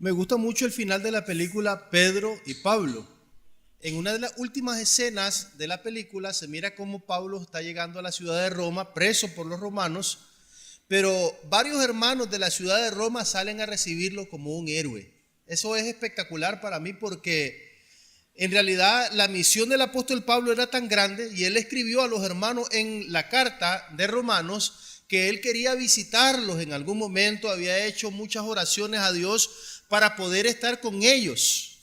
Me gusta mucho el final de la película Pedro y Pablo. En una de las últimas escenas de la película se mira cómo Pablo está llegando a la ciudad de Roma, preso por los romanos, pero varios hermanos de la ciudad de Roma salen a recibirlo como un héroe. Eso es espectacular para mí porque en realidad la misión del apóstol Pablo era tan grande y él escribió a los hermanos en la carta de Romanos que él quería visitarlos en algún momento, había hecho muchas oraciones a Dios para poder estar con ellos.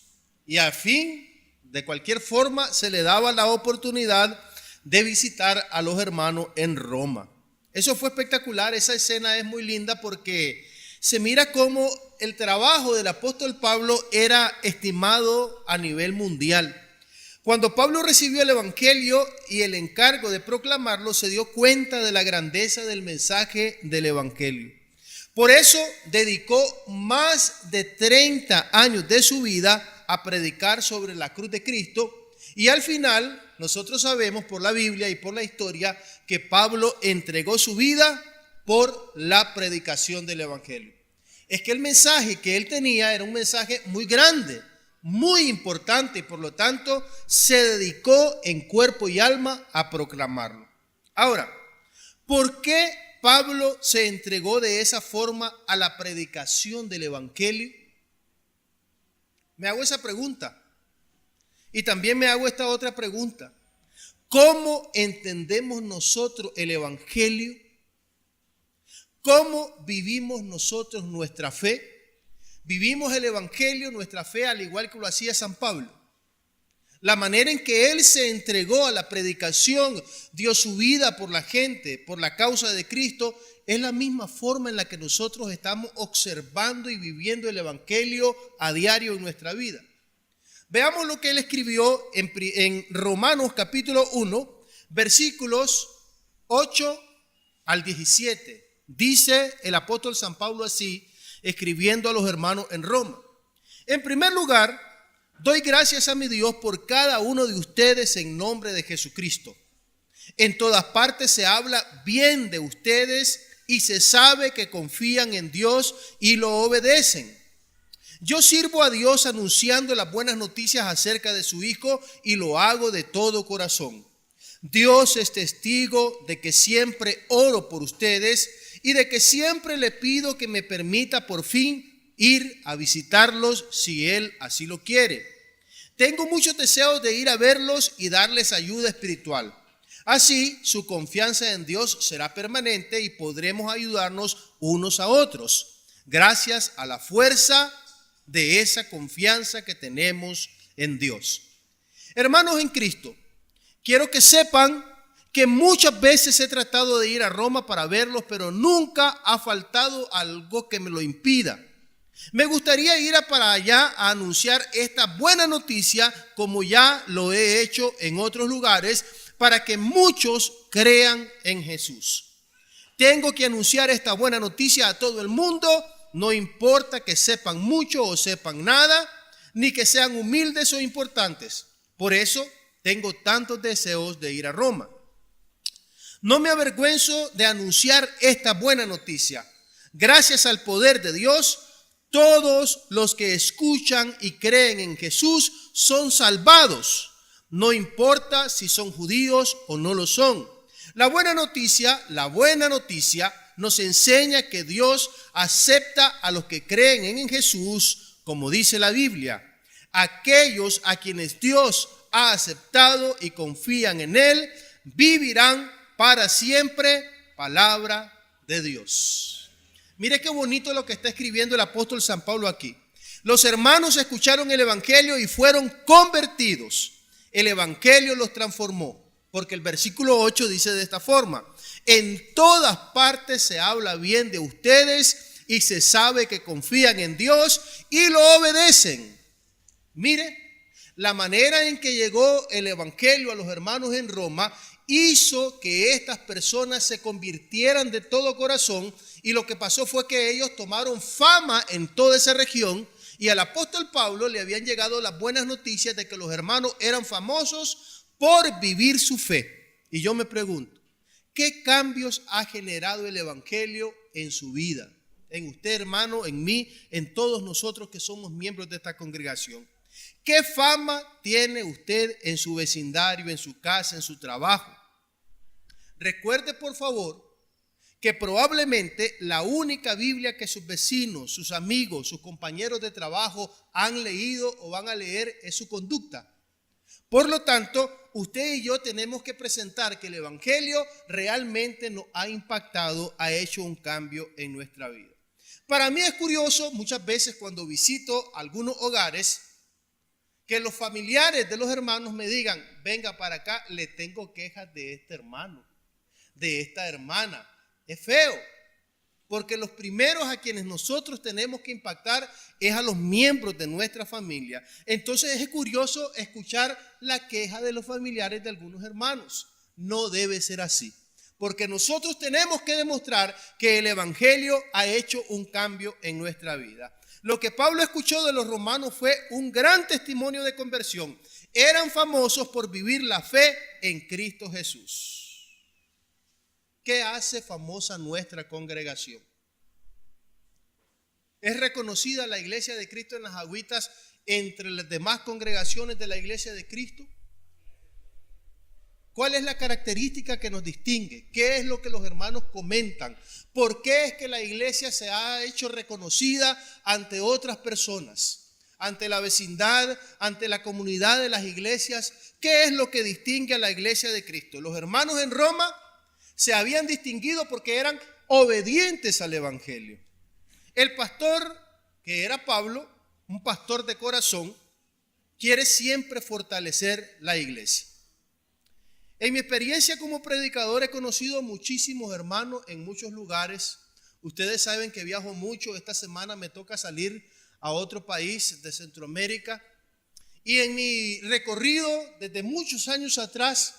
Y al fin, de cualquier forma, se le daba la oportunidad de visitar a los hermanos en Roma. Eso fue espectacular, esa escena es muy linda porque se mira cómo el trabajo del apóstol Pablo era estimado a nivel mundial. Cuando Pablo recibió el evangelio y el encargo de proclamarlo, se dio cuenta de la grandeza del mensaje del evangelio. Por eso dedicó más de 30 años de su vida a predicar sobre la cruz de Cristo, y al final nosotros sabemos por la Biblia y por la historia que Pablo entregó su vida por la predicación del evangelio. Es que el mensaje que él tenía era un mensaje muy grande, muy importante, y por lo tanto se dedicó en cuerpo y alma a proclamarlo. Ahora, ¿por qué Pablo se entregó de esa forma a la predicación del evangelio? Me hago esa pregunta. Y también me hago esta otra pregunta. ¿Cómo entendemos nosotros el evangelio? ¿Cómo vivimos nosotros nuestra fe? Vivimos el evangelio, nuestra fe, al igual que lo hacía San Pablo. La manera en que él se entregó a la predicación, dio su vida por la gente, por la causa de Cristo, es la misma forma en la que nosotros estamos observando y viviendo el evangelio a diario en nuestra vida. Veamos lo que él escribió en Romanos capítulo 1, versículos 8 al 17. Dice el apóstol San Pablo así, escribiendo a los hermanos en Roma. En primer lugar, doy gracias a mi Dios por cada uno de ustedes en nombre de Jesucristo. En todas partes se habla bien de ustedes y se sabe que confían en Dios y lo obedecen. Yo sirvo a Dios anunciando las buenas noticias acerca de su Hijo y lo hago de todo corazón. Dios es testigo de que siempre oro por ustedes y de que siempre le pido que me permita por fin ir a visitarlos si Él así lo quiere. Tengo muchos deseos de ir a verlos y darles ayuda espiritual. Así, su confianza en Dios será permanente y podremos ayudarnos unos a otros, gracias a la fuerza de esa confianza que tenemos en Dios. Hermanos en Cristo, quiero que sepan que muchas veces he tratado de ir a Roma para verlos, pero nunca ha faltado algo que me lo impida. Me gustaría ir para allá a anunciar esta buena noticia como ya lo he hecho en otros lugares para que muchos crean en Jesús. Tengo que anunciar esta buena noticia a todo el mundo, no importa que sepan mucho o sepan nada, ni que sean humildes o importantes. Por eso tengo tantos deseos de ir a Roma. No me avergüenzo de anunciar esta buena noticia. Gracias al poder de Dios, todos los que escuchan y creen en Jesús son salvados. No importa si son judíos o no lo son. La buena noticia nos enseña que Dios acepta a los que creen en Jesús, como dice la Biblia. Aquellos a quienes Dios ha aceptado y confían en Él, vivirán para siempre. Palabra de Dios. Mire qué bonito lo que está escribiendo el apóstol San Pablo aquí. Los hermanos escucharon el evangelio y fueron convertidos. El evangelio los transformó, porque el versículo 8 dice de esta forma: en todas partes se habla bien de ustedes y se sabe que confían en Dios y lo obedecen. Mire, la manera en que llegó el evangelio a los hermanos en Roma hizo que estas personas se convirtieran de todo corazón, y lo que pasó fue que ellos tomaron fama en toda esa región, y al apóstol Pablo le habían llegado las buenas noticias de que los hermanos eran famosos por vivir su fe. Y yo me pregunto, ¿qué cambios ha generado el evangelio en su vida? en usted, hermano, en mí, en todos nosotros que somos miembros de esta congregación. ¿Qué fama tiene usted en su vecindario, en su casa, en su trabajo? Recuerde, por favor, que probablemente la única Biblia que sus vecinos, sus amigos, sus compañeros de trabajo han leído o van a leer es su conducta. Por lo tanto, usted y yo tenemos que presentar que el Evangelio realmente nos ha impactado, ha hecho un cambio en nuestra vida. Para mí es curioso muchas veces cuando visito algunos hogares que los familiares de los hermanos me digan: venga para acá, le tengo quejas de este hermano, de esta hermana. Es feo, porque los primeros a quienes nosotros tenemos que impactar es a los miembros de nuestra familia. Entonces es curioso escuchar la queja de los familiares de algunos hermanos. No debe ser así, porque nosotros tenemos que demostrar que el Evangelio ha hecho un cambio en nuestra vida. Lo que Pablo escuchó de los romanos fue un gran testimonio de conversión. Eran famosos por vivir la fe en Cristo Jesús. ¿Qué hace famosa nuestra congregación? ¿Es reconocida la Iglesia de Cristo en las Agüitas entre las demás congregaciones de la Iglesia de Cristo? ¿Cuál es la característica que nos distingue? ¿Qué es lo que los hermanos comentan? ¿Por qué es que la iglesia se ha hecho reconocida ante otras personas? Ante la vecindad, ante la comunidad de las iglesias. ¿Qué es lo que distingue a la Iglesia de Cristo? Los hermanos en Roma se habían distinguido porque eran obedientes al Evangelio. El pastor, que era Pablo, un pastor de corazón, quiere siempre fortalecer la iglesia. En mi experiencia como predicador he conocido muchísimos hermanos en muchos lugares. Ustedes saben que viajo mucho. Esta semana me toca salir a otro país de Centroamérica. Y en mi recorrido desde muchos años atrás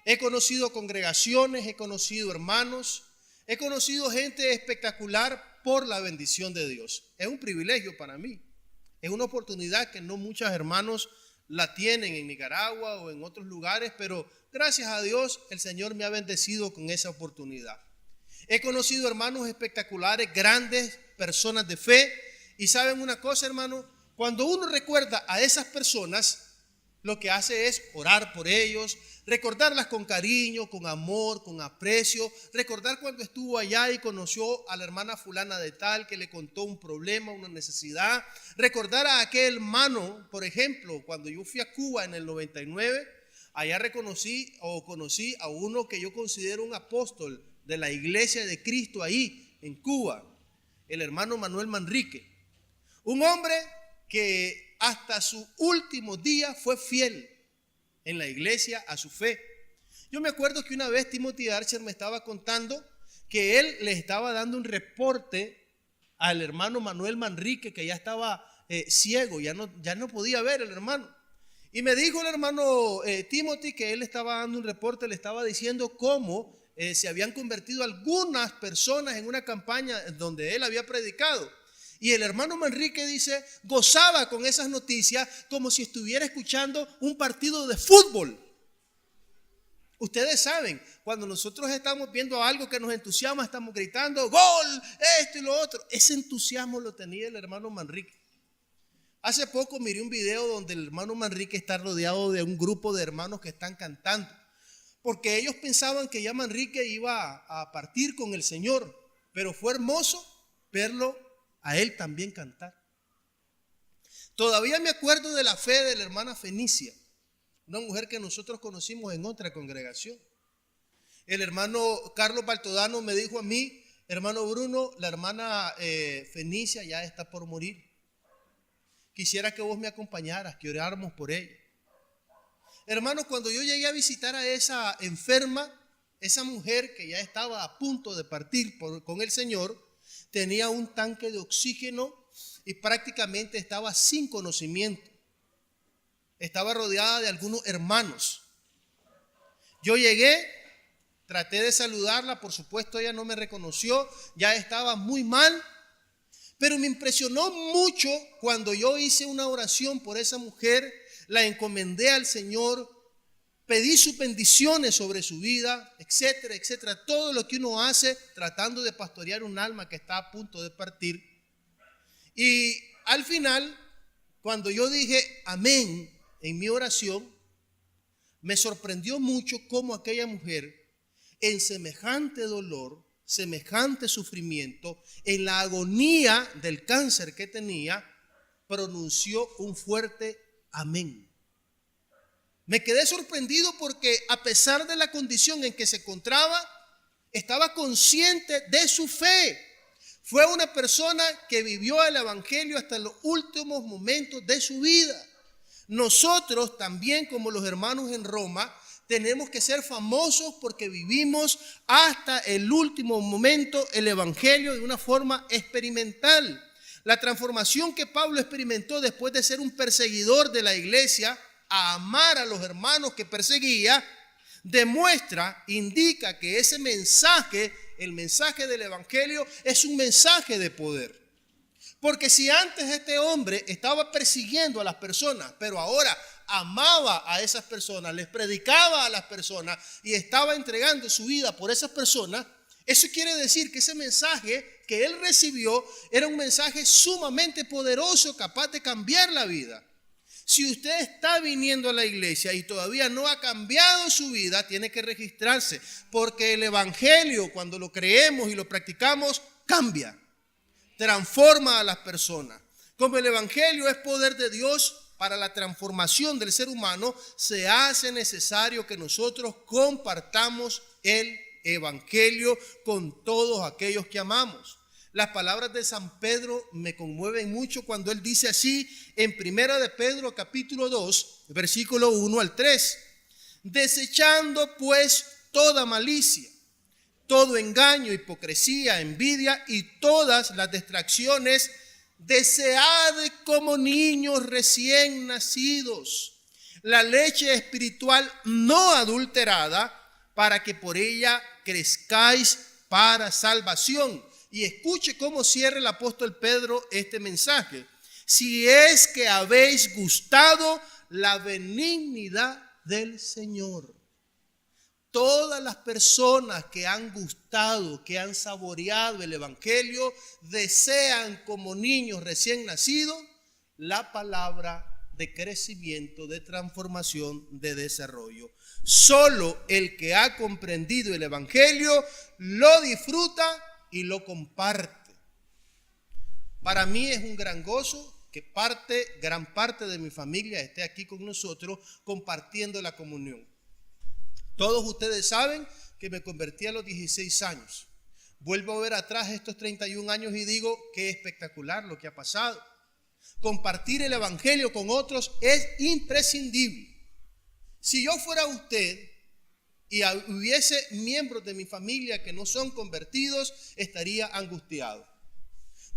he conocido congregaciones, he conocido hermanos, he conocido gente espectacular por la bendición de Dios. Es un privilegio para mí. Es una oportunidad que no muchos hermanos la tienen en Nicaragua o en otros lugares, pero gracias a Dios el Señor me ha bendecido con esa oportunidad. He conocido hermanos espectaculares, grandes personas de fe. Y saben una cosa, hermano, cuando uno recuerda a esas personas, lo que hace es orar por ellos, recordarlas con cariño, con amor, con aprecio, recordar cuando estuvo allá y conoció a la hermana fulana de tal que le contó un problema, una necesidad, recordar a aquel hermano, por ejemplo, cuando yo fui a Cuba en el 99, allá conocí a uno que yo considero un apóstol de la Iglesia de Cristo ahí en Cuba, el hermano Manuel Manrique, un hombre que hasta su último día fue fiel en la iglesia a su fe. Yo me acuerdo que una vez Timothy Archer me estaba contando que él le estaba dando un reporte al hermano Manuel Manrique, que ya estaba ciego, ya no podía ver el hermano. Y me dijo el hermano Timothy que él estaba dando un reporte, le estaba diciendo cómo se habían convertido algunas personas en una campaña donde él había predicado. Y el hermano Manrique dice, gozaba con esas noticias como si estuviera escuchando un partido de fútbol. Ustedes saben, cuando nosotros estamos viendo algo que nos entusiasma, estamos gritando, gol, esto y lo otro. Ese entusiasmo lo tenía el hermano Manrique. Hace poco miré un video donde el hermano Manrique está rodeado de un grupo de hermanos que están cantando. Porque ellos pensaban que ya Manrique iba a partir con el Señor. Pero fue hermoso verlo a él también cantar. Todavía me acuerdo de la fe de la hermana Fenicia, una mujer que nosotros conocimos en otra congregación. El hermano Carlos Baltodano me dijo a mí, hermano Bruno, la hermana Fenicia ya está por morir. Quisiera que vos me acompañaras, que oráramos por ella. Hermanos, cuando yo llegué a visitar a esa enferma, esa mujer que ya estaba a punto de partir con el Señor, tenía un tanque de oxígeno y prácticamente estaba sin conocimiento. Estaba rodeada de algunos hermanos. Yo llegué, traté de saludarla, por supuesto ella no me reconoció, ya estaba muy mal, pero me impresionó mucho cuando yo hice una oración por esa mujer, la encomendé al Señor, pedí sus bendiciones sobre su vida, etcétera, etcétera. Todo lo que uno hace tratando de pastorear un alma que está a punto de partir. Y al final, cuando yo dije amén en mi oración, me sorprendió mucho cómo aquella mujer, en semejante dolor, semejante sufrimiento, en la agonía del cáncer que tenía, pronunció un fuerte amén. Me quedé sorprendido porque a pesar de la condición en que se encontraba, estaba consciente de su fe. Fue una persona que vivió el evangelio hasta los últimos momentos de su vida. Nosotros también, como los hermanos en Roma, tenemos que ser famosos porque vivimos hasta el último momento el evangelio de una forma experimental. La transformación que Pablo experimentó después de ser un perseguidor de la iglesia a amar a los hermanos que perseguía, demuestra, indica que ese mensaje, el mensaje del evangelio, es un mensaje de poder. Porque si antes este hombre estaba persiguiendo a las personas, pero ahora amaba a esas personas, les predicaba a las personas y estaba entregando su vida por esas personas, eso quiere decir que ese mensaje que él recibió era un mensaje sumamente poderoso, capaz de cambiar la vida. Si usted está viniendo a la iglesia y todavía no ha cambiado su vida, tiene que registrarse, porque el evangelio, cuando lo creemos y lo practicamos, cambia, transforma a las personas. Como el evangelio es poder de Dios para la transformación del ser humano, se hace necesario que nosotros compartamos el evangelio con todos aquellos que amamos. Las palabras de San Pedro me conmueven mucho cuando él dice así en Primera de Pedro capítulo 2, versículo 1 al 3. Desechando pues toda malicia, todo engaño, hipocresía, envidia y todas las distracciones, desead como niños recién nacidos la leche espiritual no adulterada, para que por ella crezcáis para salvación. Y escuche cómo cierra el apóstol Pedro este mensaje. Si es que habéis gustado la benignidad del Señor. Todas las personas que han gustado, que han saboreado el evangelio, desean como niños recién nacidos la palabra de crecimiento, de transformación, de desarrollo. Solo el que ha comprendido el evangelio lo disfruta y lo comparte. Para mí es un gran gozo que gran parte de mi familia esté aquí con nosotros compartiendo la comunión. Todos ustedes saben que me convertí a los 16 años. Vuelvo a ver atrás estos 31 años y digo, qué espectacular lo que ha pasado. Compartir el evangelio con otros es imprescindible. Si yo fuera usted y hubiese miembros de mi familia que no son convertidos, estaría angustiado.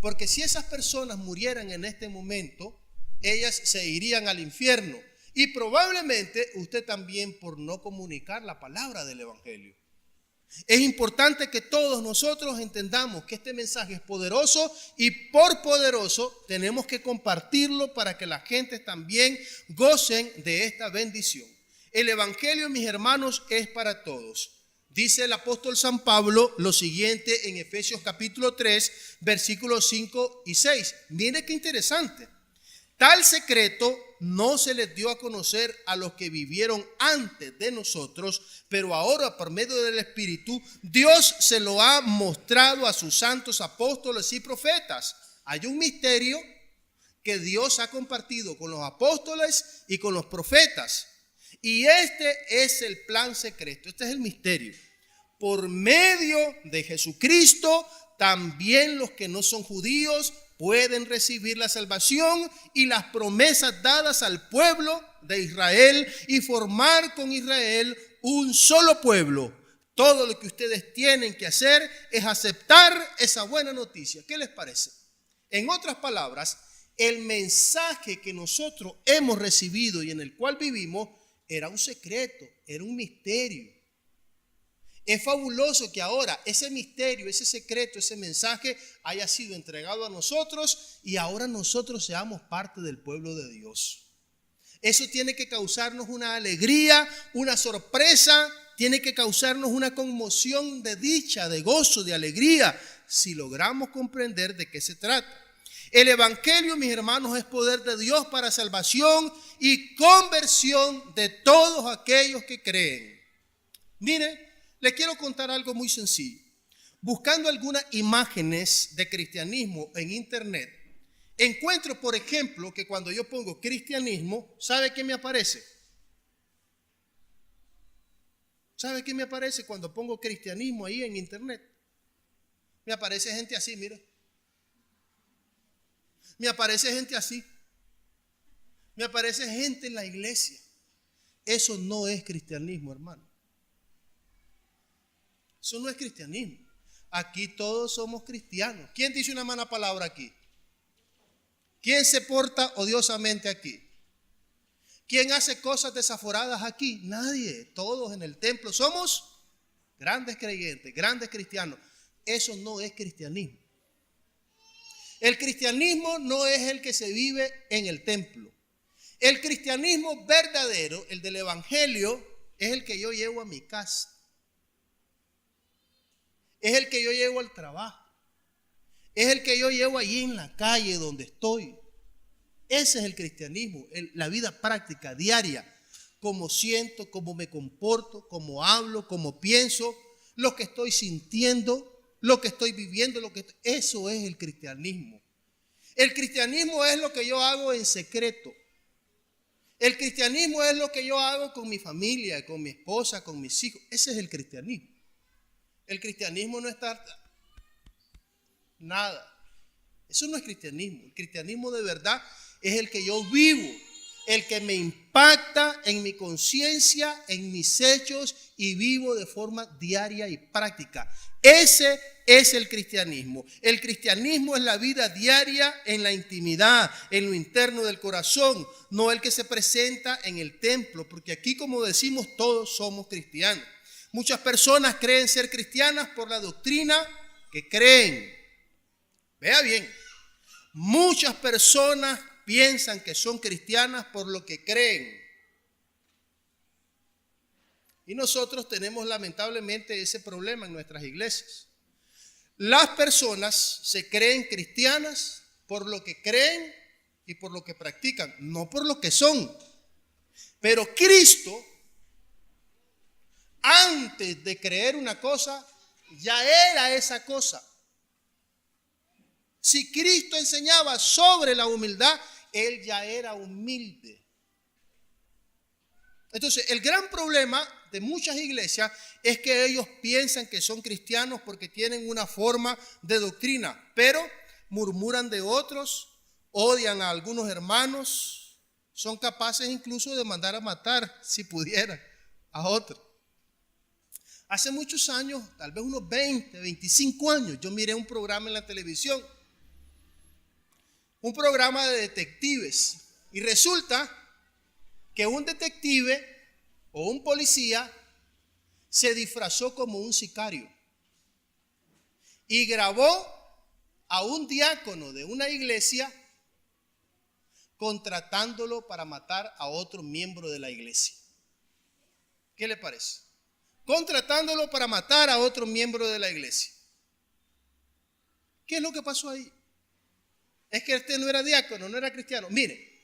Porque si esas personas murieran en este momento, ellas se irían al infierno. Y probablemente usted también por no comunicar la palabra del evangelio. Es importante que todos nosotros entendamos que este mensaje es poderoso y por poderoso tenemos que compartirlo para que la gente también gocen de esta bendición. El evangelio, mis hermanos, es para todos. Dice el apóstol San Pablo lo siguiente en Efesios capítulo 3, versículos 5 y 6. Mire qué interesante. Tal secreto no se les dio a conocer a los que vivieron antes de nosotros, pero ahora por medio del Espíritu, Dios se lo ha mostrado a sus santos apóstoles y profetas. Hay un misterio que Dios ha compartido con los apóstoles y con los profetas. Y este es el plan secreto, este es el misterio. Por medio de Jesucristo, también los que no son judíos pueden recibir la salvación y las promesas dadas al pueblo de Israel y formar con Israel un solo pueblo. Todo lo que ustedes tienen que hacer es aceptar esa buena noticia. ¿Qué les parece? En otras palabras, el mensaje que nosotros hemos recibido y en el cual vivimos era un secreto, era un misterio. Es fabuloso que ahora ese misterio, ese secreto, ese mensaje haya sido entregado a nosotros y ahora nosotros seamos parte del pueblo de Dios. Eso tiene que causarnos una alegría, una sorpresa, tiene que causarnos una conmoción de dicha, de gozo, de alegría, si logramos comprender de qué se trata. El evangelio, mis hermanos, es poder de Dios para salvación y conversión de todos aquellos que creen. Mire, le quiero contar algo muy sencillo. Buscando algunas imágenes de cristianismo en internet, encuentro, por ejemplo, que cuando yo pongo cristianismo, ¿sabe qué me aparece? ¿Sabe qué me aparece cuando pongo cristianismo ahí en internet? Me aparece gente así, mire. Me aparece gente así. Me aparece gente en la iglesia. Eso no es cristianismo, hermano. Eso no es cristianismo. Aquí todos somos cristianos. ¿Quién dice una mala palabra aquí? ¿Quién se porta odiosamente aquí? ¿Quién hace cosas desaforadas aquí? Nadie. Todos en el templo somos grandes creyentes, grandes cristianos. Eso no es cristianismo. El cristianismo no es el que se vive en el templo. El cristianismo verdadero, el del evangelio, es el que yo llevo a mi casa. Es el que yo llevo al trabajo. Es el que yo llevo allí en la calle donde estoy. Ese es el cristianismo, la vida práctica, diaria. Cómo siento, cómo me comporto, cómo hablo, cómo pienso, lo que estoy sintiendo, lo que estoy viviendo, eso es el cristianismo. El cristianismo es lo que yo hago en secreto. El cristianismo es lo que yo hago con mi familia, con mi esposa, con mis hijos. Ese es el cristianismo. El cristianismo no está nada. Eso no es cristianismo. El cristianismo de verdad es el que yo vivo, el que me impacta en mi conciencia, en mis hechos y vivo de forma diaria y práctica. Ese es el cristianismo. El cristianismo es la vida diaria en la intimidad, en lo interno del corazón, no el que se presenta en el templo, porque aquí, como decimos, todos somos cristianos. Muchas personas creen ser cristianas por la doctrina que creen. Vea bien, muchas personas piensan que son cristianas por lo que creen. Y nosotros tenemos lamentablemente ese problema en nuestras iglesias. Las personas se creen cristianas por lo que creen y por lo que practican, no por lo que son. Pero Cristo, antes de creer una cosa, ya era esa cosa. Si Cristo enseñaba sobre la humildad, Él ya era humilde. Entonces, el gran problema de muchas iglesias es que ellos piensan que son cristianos porque tienen una forma de doctrina, pero murmuran de otros, odian a algunos hermanos, son capaces incluso de mandar a matar, si pudieran, a otros. Hace muchos años, tal vez unos 20, 25 años, yo miré un programa en la televisión, un programa de detectives, y resulta que un detective o un policía se disfrazó como un sicario y grabó a un diácono de una iglesia contratándolo para matar a otro miembro de la iglesia. ¿Qué le parece? Contratándolo para matar a otro miembro de la iglesia. ¿Qué es lo que pasó ahí? Es que este no era diácono, no era cristiano. Mire,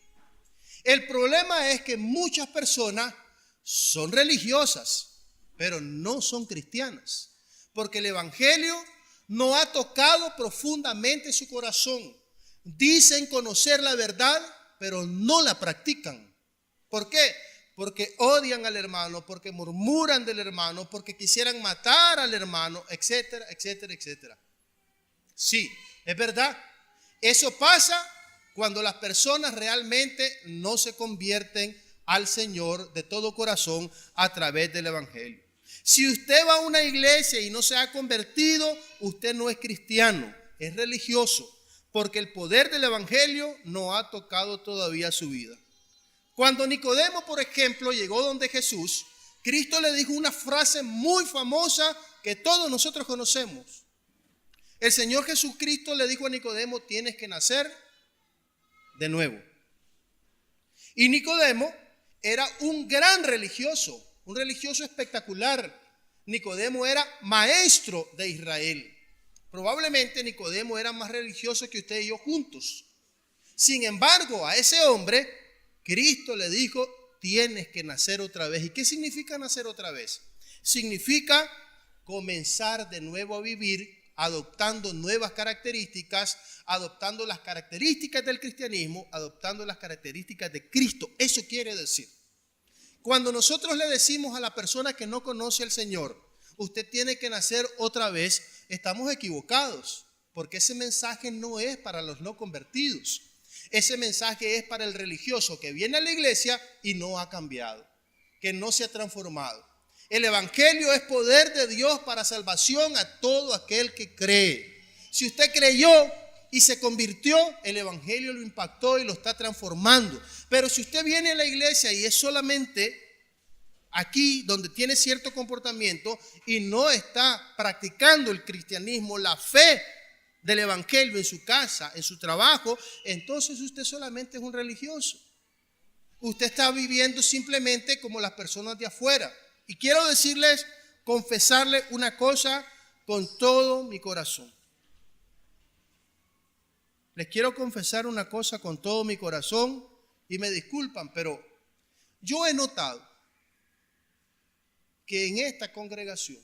el problema es que muchas personas son religiosas, pero no son cristianas, porque el evangelio no ha tocado profundamente su corazón. Dicen conocer la verdad, pero no la practican. ¿Por qué? Porque odian al hermano, porque murmuran del hermano, porque quisieran matar al hermano, etcétera, etcétera, etcétera. Sí, es verdad. Eso pasa cuando las personas realmente no se convierten al Señor de todo corazón a través del evangelio. Si usted va a una iglesia y no se ha convertido, usted no es cristiano, es religioso, porque el poder del evangelio no ha tocado todavía su vida. Cuando Nicodemo, por ejemplo, llegó donde Jesús, Cristo le dijo una frase muy famosa que todos nosotros conocemos. El Señor Jesucristo le dijo a Nicodemo: tienes que nacer de nuevo. Y Nicodemo era un gran religioso, un religioso espectacular. Nicodemo era maestro de Israel. Probablemente Nicodemo era más religioso que usted y yo juntos. Sin embargo, a ese hombre, Cristo le dijo, tienes que nacer otra vez. ¿Y qué significa nacer otra vez? Significa comenzar de nuevo a vivir, adoptando nuevas características, adoptando las características del cristianismo, adoptando las características de Cristo. Eso quiere decir, cuando nosotros le decimos a la persona que no conoce al Señor, usted tiene que nacer otra vez, estamos equivocados, porque ese mensaje no es para los no convertidos. Ese mensaje es para el religioso que viene a la iglesia y no ha cambiado, que no se ha transformado. El evangelio es poder de Dios para salvación a todo aquel que cree. Si usted creyó y se convirtió, el evangelio lo impactó y lo está transformando. Pero si usted viene a la iglesia y es solamente aquí donde tiene cierto comportamiento y no está practicando el cristianismo, la fe del evangelio en su casa, en su trabajo, entonces usted solamente es un religioso. Usted está viviendo simplemente como las personas de afuera. Y quiero decirles, confesarles una cosa con todo mi corazón. Les quiero confesar una cosa con todo mi corazón y me disculpan, pero yo he notado que en esta congregación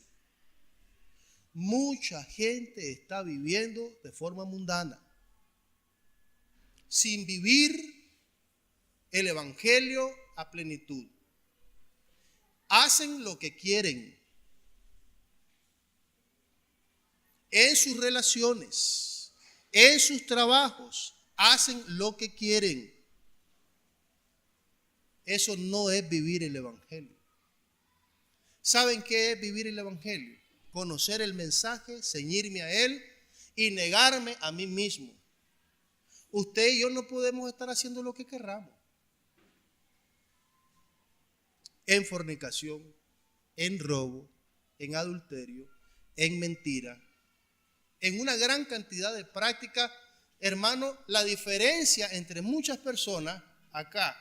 mucha gente está viviendo de forma mundana, sin vivir el evangelio a plenitud. Hacen lo que quieren en sus relaciones, en sus trabajos, hacen lo que quieren. Eso no es vivir el evangelio. ¿Saben qué es vivir el evangelio? Conocer el mensaje, ceñirme a él y negarme a mí mismo. Usted y yo no podemos estar haciendo lo que querramos. En fornicación, en robo, en adulterio, en mentira, en una gran cantidad de prácticas. Hermano, la diferencia entre muchas personas acá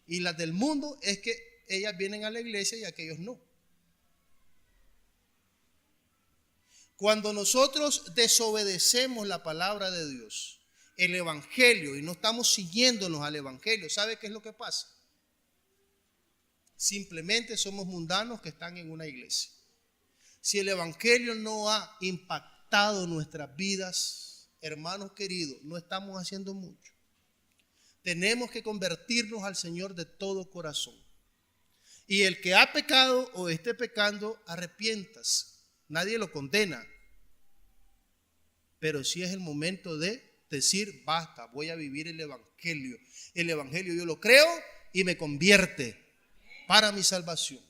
y las del mundo es que ellas vienen a la iglesia y aquellos no. Cuando nosotros desobedecemos la palabra de Dios, el evangelio, y no estamos siguiéndonos al evangelio, ¿sabe qué es lo que pasa? Simplemente somos mundanos que están en una iglesia. Si el evangelio no ha impactado nuestras vidas, hermanos queridos, no estamos haciendo mucho. Tenemos que convertirnos al Señor de todo corazón. Y el que ha pecado o esté pecando, arrepiéntase. Nadie lo condena. Pero sí es el momento de decir, basta, voy a vivir el evangelio. El evangelio yo lo creo y me convierte para mi salvación.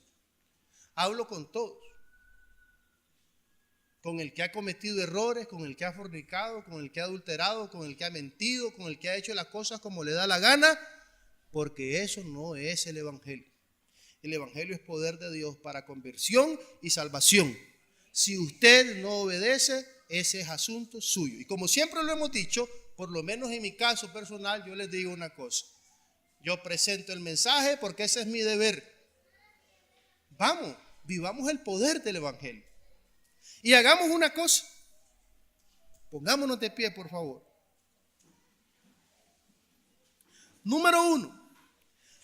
Hablo con todos. Con el que ha cometido errores, con el que ha fornicado, con el que ha adulterado, con el que ha mentido, con el que ha hecho las cosas como le da la gana, porque eso no es el evangelio. El evangelio es poder de Dios para conversión y salvación. Si usted no obedece, ese es asunto suyo. Y como siempre lo hemos dicho, por lo menos en mi caso personal, yo les digo una cosa. Yo presento el mensaje porque ese es mi deber. Vamos, vivamos el poder del evangelio. Y hagamos una cosa. Pongámonos de pie, por favor. Número 1.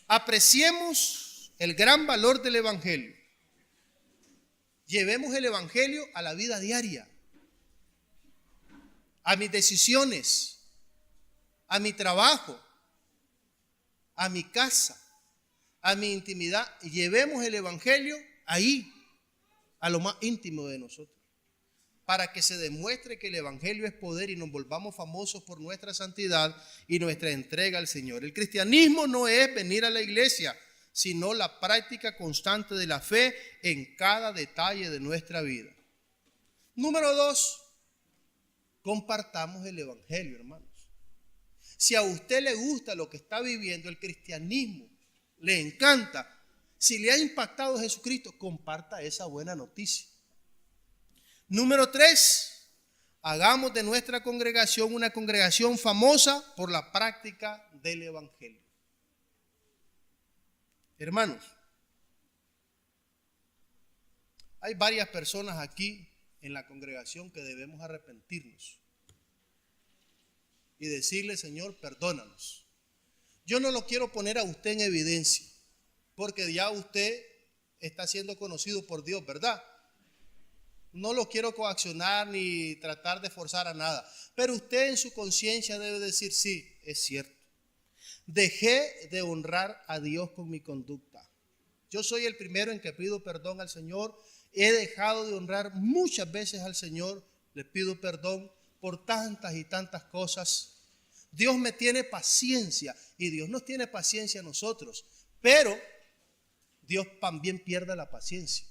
Apreciemos el gran valor del evangelio. Llevemos el evangelio a la vida diaria, a mis decisiones, a mi trabajo, a mi casa, a mi intimidad. Llevemos el evangelio ahí, a lo más íntimo de nosotros, para que se demuestre que el evangelio es poder y nos volvamos famosos por nuestra santidad y nuestra entrega al Señor. El cristianismo no es venir a la iglesia, sino la práctica constante de la fe en cada detalle de nuestra vida. Número 2, compartamos el evangelio, hermanos. Si a usted le gusta lo que está viviendo, el cristianismo, le encanta, si le ha impactado Jesucristo, comparta esa buena noticia. Número 3, hagamos de nuestra congregación una congregación famosa por la práctica del evangelio. Hermanos, hay varias personas aquí en la congregación que debemos arrepentirnos y decirle: Señor, perdónanos. Yo no lo quiero poner a usted en evidencia, porque ya usted está siendo conocido por Dios, ¿verdad? No lo quiero coaccionar ni tratar de forzar a nada, pero usted en su conciencia debe decir: sí, es cierto, dejé de honrar a Dios con mi conducta. Yo soy el primero en que pido perdón al Señor. He dejado de honrar muchas veces al Señor. Le pido perdón por tantas y tantas cosas. Dios me tiene paciencia y Dios nos tiene paciencia a nosotros, pero Dios también pierde la paciencia.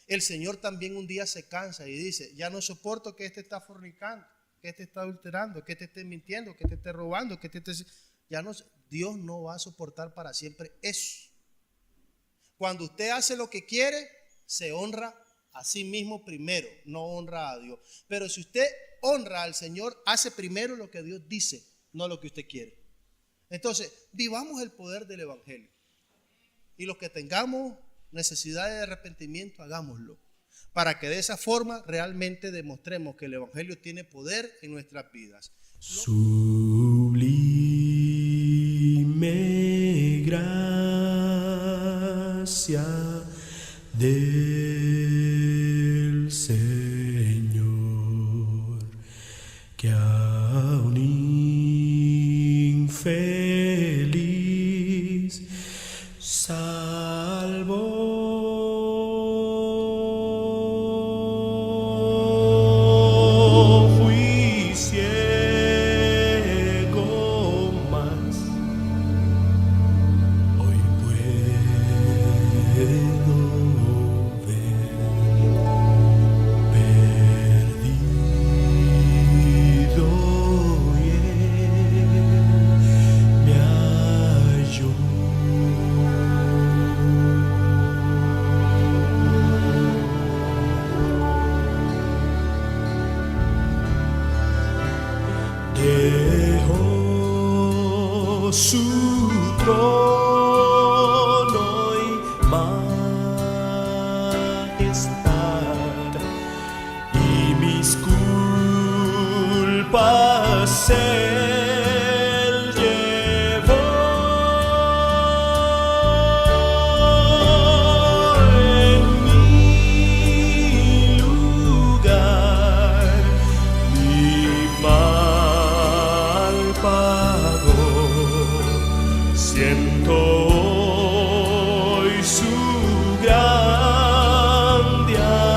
El Señor también un día se cansa y dice: ya no soporto que este está fornicando, que este está adulterando, que este esté mintiendo, que este esté robando, que este esté... Ya no, Dios no va a soportar para siempre eso. Cuando usted hace lo que quiere, se honra a sí mismo primero, no honra a Dios. Pero si usted honra al Señor, hace primero lo que Dios dice, no lo que usted quiere. Entonces, vivamos el poder del Evangelio. Y los que tengamos necesidad de arrepentimiento, hagámoslo, para que de esa forma realmente demostremos que el Evangelio tiene poder en nuestras vidas. Sublime gracia del Señor, que a un infeliz salvó. Fui ciego, mas hoy puedo ver. Perdido y Él me halló. Dejó su trono y majestad, y mis culpas Él llevó. En mi lugar mi mal pagó. Siento hoy su grande amor.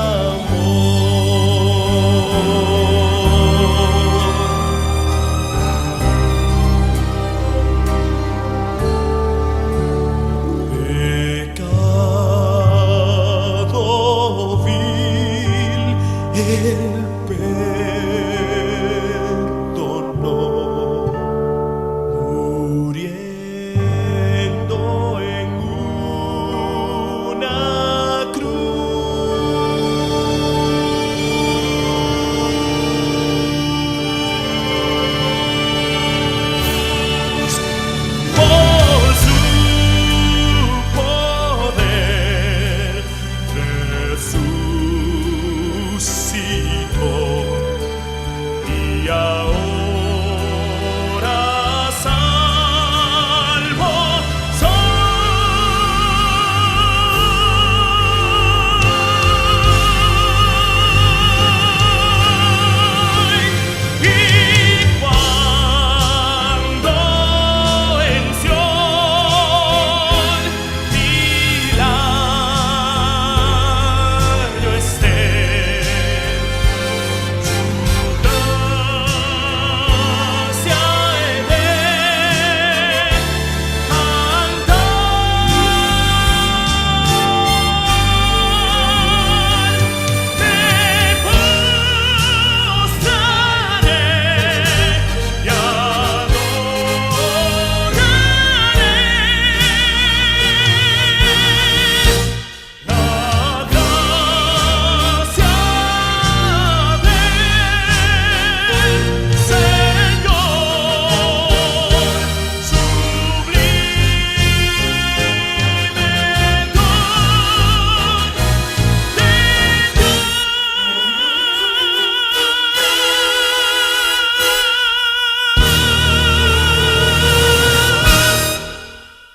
Pecado vil, el